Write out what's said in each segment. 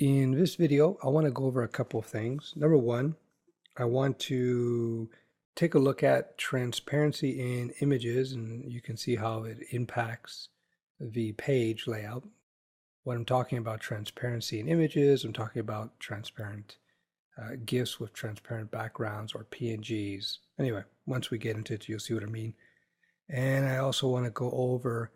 In this video, I want to go over a couple of things. Number one, I want to take a look at transparency in images, and you can see how it impacts the page layout. When I'm talking about transparency in images, I'm talking about transparent GIFs with transparent backgrounds or PNGs. Anyway, once we get into it, you'll see what I mean. And I also want to go over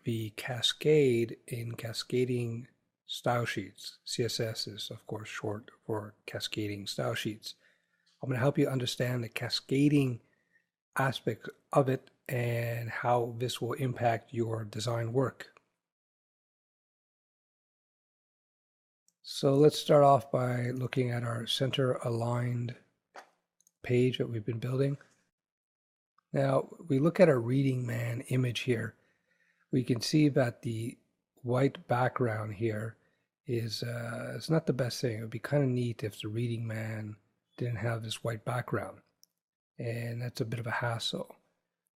the cascade in cascading style sheets. CSS is, of course, short for cascading style sheets. I'm going to help you understand the cascading aspect of it and how this will impact your design work. So let's start off by looking at our center aligned page that we've been building. Now, we look at our reading man image here. We can see that the white background here is it's not the best thing. It would be kind of neat if the reading man didn't have this white background, and that's a bit of a hassle.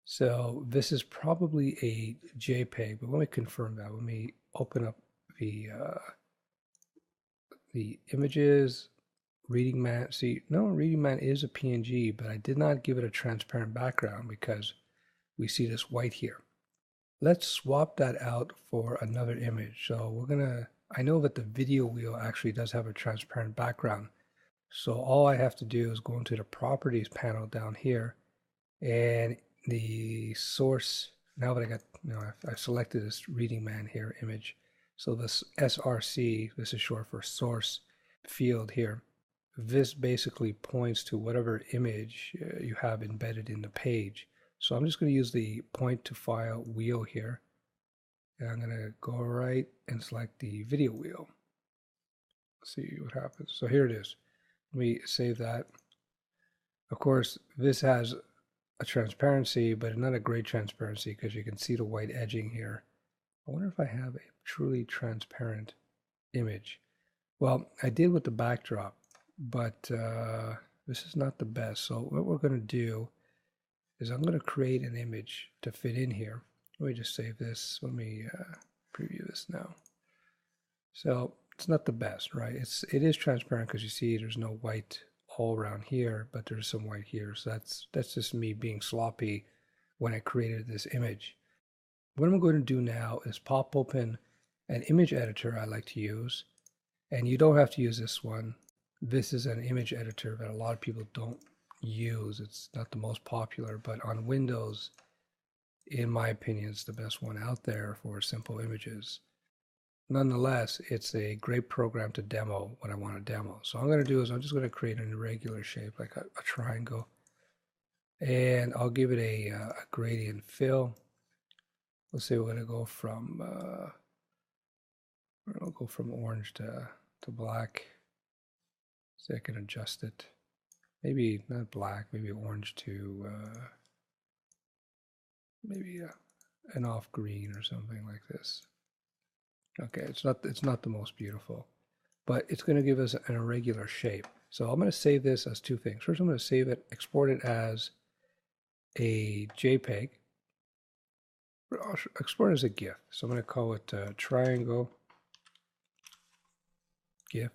So this is probably a JPEG, but let me confirm that. Let me open up the images. Reading man, see, no, reading man is a PNG, but I did not give it a transparent background because we see this white here. Let's swap that out for another image. So we're gonna, I know that the video wheel actually does have a transparent background. So all I have to do is go into the properties panel down here, and the source, now that I got, I've selected this reading man here image. So this SRC, this is short for source field here. This basically points to whatever image you have embedded in the page. So I'm just going to use the point to file wheel here. And I'm going to go right and select the video wheel. Let's see what happens. So here it is. Let me save that. Of course, this has a transparency, but not a great transparency because you can see the white edging here. I wonder if I have a truly transparent image. Well, I did with the backdrop, but this is not the best. So what we're going to do is I'm going to create an image to fit in here. Let me just save this. Let me preview this now. So it's not the best, right? It is transparent because you see there's no white all around here, but there's some white here. So that's just me being sloppy when I created this image. What I'm going to do now is pop open an image editor I like to use, and you don't have to use this one. This is an image editor that a lot of people don't use. It's not the most popular, but on Windows, in my opinion, it's the best one out there for simple images. Nonetheless, it's a great program to demo what I want to demo. So what I'm going to do is I'm just going to create an irregular shape, like a triangle, and I'll give it a gradient fill. Let's say we're going to go from orange to black. So I can adjust it. Maybe not black, maybe orange to maybe an off green or something like this. Okay, it's not the most beautiful, but it's going to give us an irregular shape. So I'm going to save this as two things. First, I'm going to save it, export it as a JPEG. I'll export it as a GIF. So I'm going to call it triangle GIF.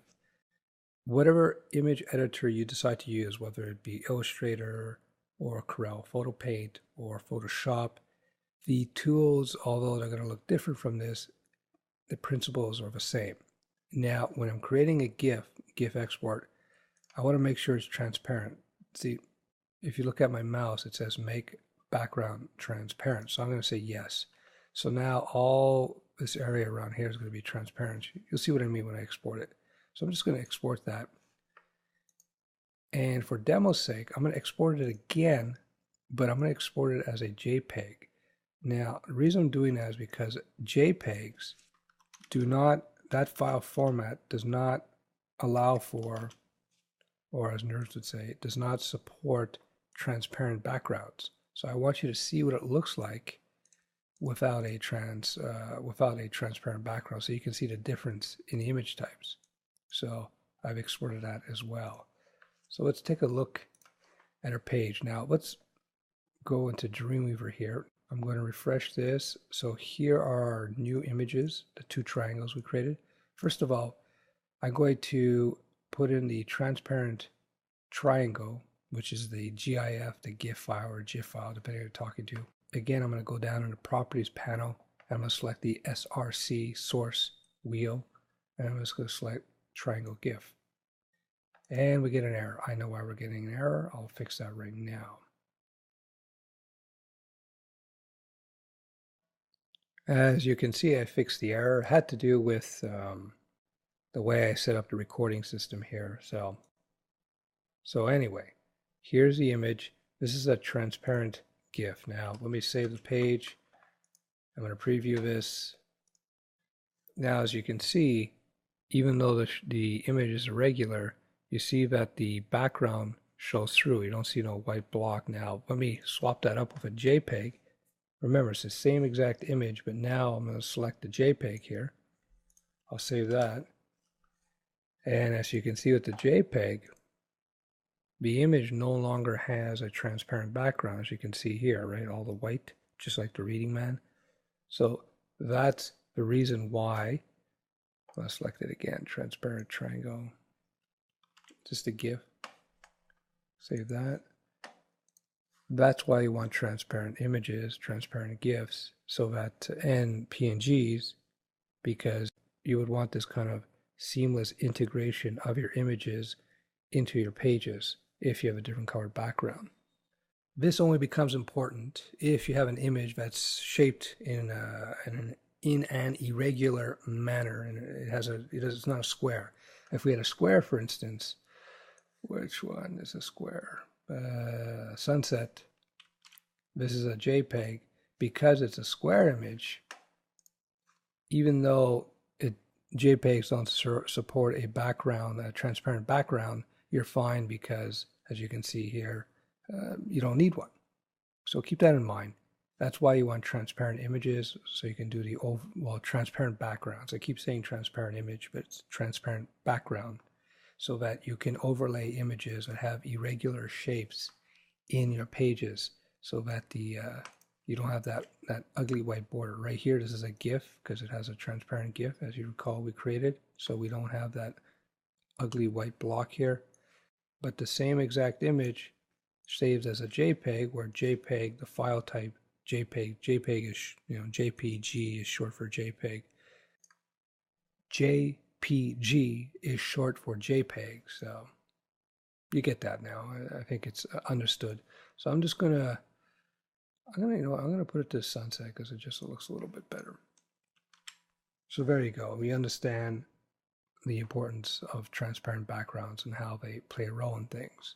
Whatever image editor you decide to use, whether it be Illustrator or Corel Photo Paint or Photoshop, the tools, although they're going to look different from this, the principles are the same. Now, when I'm creating a GIF export, I want to make sure it's transparent. See, if you look at my mouse, it says make background transparent. So I'm going to say yes. So now all this area around here is going to be transparent. You'll see what I mean when I export it. So I'm just going to export that. And for demo's sake, I'm going to export it again, but I'm going to export it as a JPEG. Now, the reason I'm doing that is because JPEGs do not, that file format does not allow for, or as nerds would say, it does not support transparent backgrounds. So I want you to see what it looks like without a transparent background, so you can see the difference in the image types. So I've exported that as well. So let's take a look at our page. Now let's go into Dreamweaver here. I'm going to refresh this. So here are our new images, the two triangles we created. First of all, I'm going to put in the transparent triangle, which is the GIF, the GIF file or GIF file, depending on who you're talking to. Again, I'm going to go down in the properties panel, and I'm going to select the SRC source wheel, and I'm just going to select triangle GIF. And we get an error. I know why we're getting an error. I'll fix that right now. As you can see, I fixed the error. It had to do with the way I set up the recording system here. So anyway, here's the image. This is a transparent GIF. Now, let me save the page. I'm going to preview this. Now, as you can see, even though the image is irregular, you see that the background shows through. You don't see no white block. Now, let me swap that up with a JPEG. Remember, it's the same exact image, but now I'm going to select the JPEG here. I'll save that. And as you can see with the JPEG, the image no longer has a transparent background, as you can see here, right? All the white, just like the Reading Man. So that's the reason why. Let's select it again, transparent triangle, just a GIF. Save that. That's why you want transparent images, transparent GIFs, so that, and PNGs, because you would want this kind of seamless integration of your images into your pages if you have a different colored background. This only becomes important if you have an image that's shaped in an irregular manner, and it's not a square. If we had a square, for instance, which one is a square? Sunset. This is a JPEG. Because it's a square image, even though JPEGs don't support a background, a transparent background, you're fine because, as you can see here, you don't need one. So keep that in mind. That's why you want transparent images, so you can do the transparent backgrounds. I keep saying transparent image, but it's transparent background, so that you can overlay images that have irregular shapes in your pages, so that you don't have that ugly white border. Right here, this is a GIF because it has a transparent GIF, as you recall we created, so we don't have that ugly white block here. But the same exact image saves as a JPEG, where JPEG, the file type, JPEG is, JPG is short for JPEG. JPG is short for JPEG, so you get that now. I think it's understood. So I'm gonna put it to sunset because it just looks a little bit better. So there you go. We understand the importance of transparent backgrounds and how they play a role in things.